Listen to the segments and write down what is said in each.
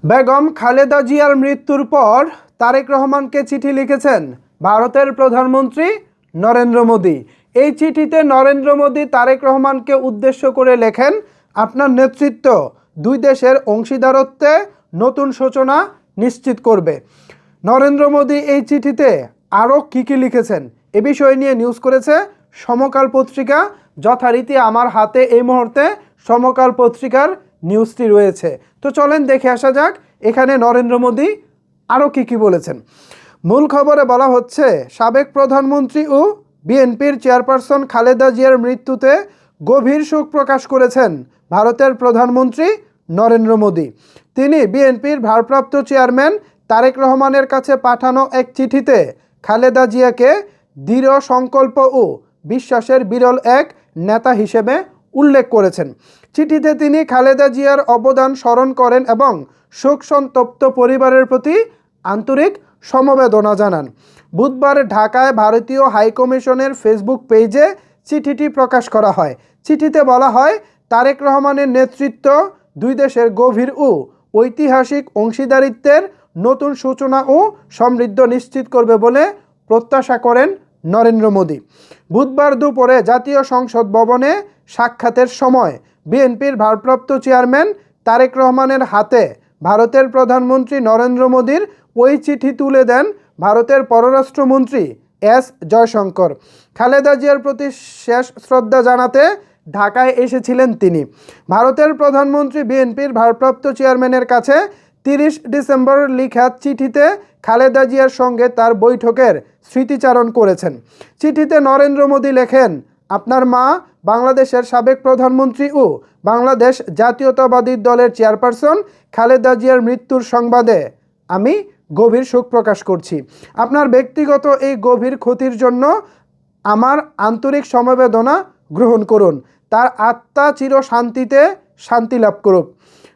বেগম খালেদা জিয়ার মৃত্যুর পর তারেক রহমানকে চিঠি লিখেছেন ভারতের প্রধানমন্ত্রী নরেন্দ্র মোদি। এই চিঠিতে নরেন্দ্র মোদি তারেক রহমানকে উদ্দেশ্য করে লেখেন, আপনার নেতৃত্ব দুই দেশের অংশীদারত্বে নতুন সূচনা নিশ্চিত করবে। নরেন্দ্র মোদি এই চিঠিতে আরও কী লিখেছেন এ বিষয় নিয়ে নিউজ করেছে সমকাল পত্রিকা। যথারীতি আমার হাতে এই মুহূর্তে সমকাল পত্রিকার নিউজটি রয়েছে। তো চলেন দেখে আসা যাক এখানে নরেন্দ্র মোদি আরও কী বলেছেন। মূল খবরে বলা হচ্ছে, সাবেক প্রধানমন্ত্রী ও বিএনপির চেয়ারপারসন খালেদা জিয়ার মৃত্যুতে গভীর শোক প্রকাশ করেছেন ভারতের প্রধানমন্ত্রী নরেন্দ্র মোদি। তিনি বিএনপির ভারপ্রাপ্ত চেয়ারম্যান তারেক রহমানের কাছে পাঠানো এক চিঠিতে খালেদা জিয়াকে দৃঢ় সংকল্প ও বিশ্বাসের বিরল এক নেতা হিসেবে উল্লেখ করেছেন। চিঠিতে তিনি খালেদা জিয়ার অবদান স্মরণ করেন এবং শোক সন্তপ্ত পরিবারের প্রতি আন্তরিক সমবেদনা জানান। বুধবার ঢাকায় ভারতীয় হাইকমিশনের ফেসবুক পেজে চিঠিটি প্রকাশ করা হয়। চিঠিতে বলা হয়, তারেক রহমানের নেতৃত্ব দুই দেশের গভীর ও ঐতিহাসিক অংশীদারিত্বের নতুন সূচনা ও সমৃদ্ধ নিশ্চিত করবে বলে প্রত্যাশা করেন নরেন্দ্র মোদি। বুধবার দুপুরে জাতীয় সংসদ ভবনে সাক্ষাতের সময় বিএনপির ভারপ্রাপ্ত চেয়ারম্যান তারেক রহমানের হাতে ভারতের প্রধানমন্ত্রী নরেন্দ্র মোদির ওই চিঠি তুলে দেন ভারতের পররাষ্ট্রমন্ত্রী এস জয়শঙ্কর। খালেদা জিয়ার প্রতি শেষ শ্রদ্ধা জানাতে ঢাকায় এসেছিলেন তিনি। ভারতের প্রধানমন্ত্রী বিএনপির ভারপ্রাপ্ত চেয়ারম্যানের কাছে 30 ডিসেম্বর লিখা চিঠিতে খালেদা জিয়ার সঙ্গে তার বৈঠকের স্মৃতিচারণ করেছেন। চিঠিতে নরেন্দ্র মোদি লেখেন, আপনার মা বাংলাদেশের সাবেক প্রধানমন্ত্রী ও বাংলাদেশ জাতীয়তাবাদী দলের চেয়ারপারসন খালেদা জিয়ার মৃত্যুর সংবাদে আমি গভীর শোক প্রকাশ করছি। আপনার ব্যক্তিগত এই গভীর ক্ষতির জন্য আমার আন্তরিক সমবেদনা গ্রহণ করুন। তার আত্মা চির শান্তিতে শান্তি লাভ করুক।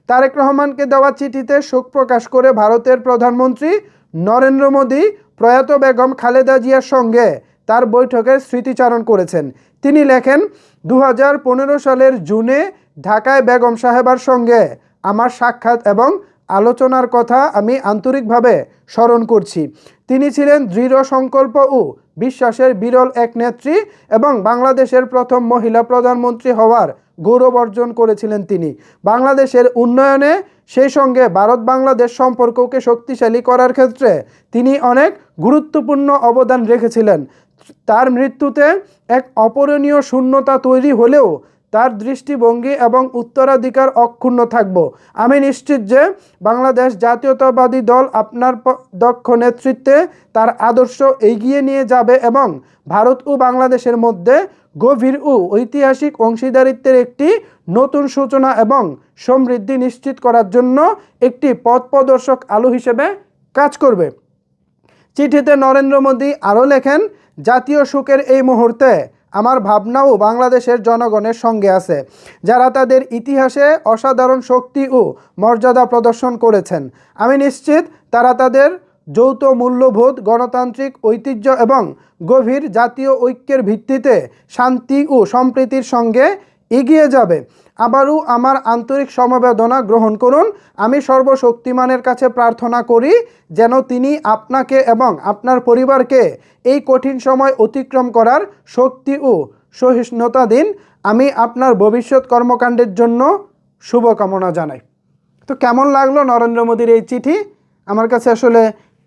তারেক রহমানকে দেওয়া চিঠিতে শোক প্রকাশ করে ভারতের প্রধানমন্ত্রী নরেন্দ্র মোদি প্রয়াত বেগম খালেদা জিয়ার সঙ্গে তার বৈঠকের স্মৃতিচারণ করেছেন। তিনি লেখেন, 2015 সালের জুনে ঢাকায় বেগম সাহেবার সঙ্গে আমার সাক্ষাৎ এবং আলোচনার কথা আমি আন্তরিকভাবে স্মরণ করছি। তিনি ছিলেন দৃঢ় সংকল্প ও বিশ্বাসের বিরল এক নেত্রী এবং বাংলাদেশের প্রথম মহিলা প্রধানমন্ত্রী হওয়ার গৌরব অর্জন করেছিলেন তিনি। বাংলাদেশের উন্নয়নে সেই সঙ্গে ভারত বাংলাদেশ সম্পর্ককে শক্তিশালী করার ক্ষেত্রে তিনি অনেক গুরুত্বপূর্ণ অবদান রেখেছিলেন। তার মৃত্যুতে এক অপূরণীয় শূন্যতা তৈরি হলেও তার দৃষ্টিভঙ্গি এবং উত্তরাধিকার অক্ষুণ্ণ থাকব। আমি নিশ্চিত যে বাংলাদেশ জাতীয়তাবাদী দল আপনার দক্ষ নেতৃত্বে তার আদর্শ এগিয়ে নিয়ে যাবে এবং ভারত ও বাংলাদেশের মধ্যে গভীর ও ঐতিহাসিক অংশীদারিত্বের একটি নতুন সূচনা এবং সমৃদ্ধি নিশ্চিত করার জন্য একটি পথ প্রদর্শক আলো হিসেবে কাজ করবে। চিঠিতে নরেন্দ্র মোদি আরও লেখেন, জাতীয় শোকের এই মুহূর্তে আমার ভাবনাও বাংলাদেশের জনগণের সঙ্গে আছে, যারা তাদের ইতিহাসে অসাধারণ শক্তি ও মর্যাদা প্রদর্শন করেছেন। আমি নিশ্চিত তারা তাদের যৌথ মূল্যবোধ, গণতান্ত্রিক ঐতিহ্য এবং গভীর জাতীয় ঐক্যের ভিত্তিতে শান্তি ও সম্প্রীতির সঙ্গে এগিয়ে যাবে। আবারও আমার আন্তরিক সমবেদনা গ্রহণ করুন। আমি সর্বশক্তিমানের কাছে প্রার্থনা করি যেন তিনি আপনাকে এবং আপনার পরিবারকে এই কঠিন সময় অতিক্রম করার শক্তি ও সহিষ্ণুতা দিন। আমি আপনার ভবিষ্যৎ কর্মকাণ্ডের জন্য শুভকামনা জানাই। তো কেমন লাগলো নরেন্দ্র মোদির এই চিঠি? আমার কাছে আসলে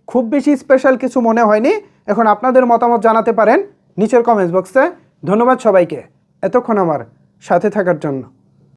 খুব বেশি স্পেশাল কিছু মনে হয়নি। এখন আপনাদের মতামত জানাতে পারেন নিচের কমেন্টস বক্সে। ধন্যবাদ সবাইকে এতক্ষণ আমার সাথে থাকার জন্য।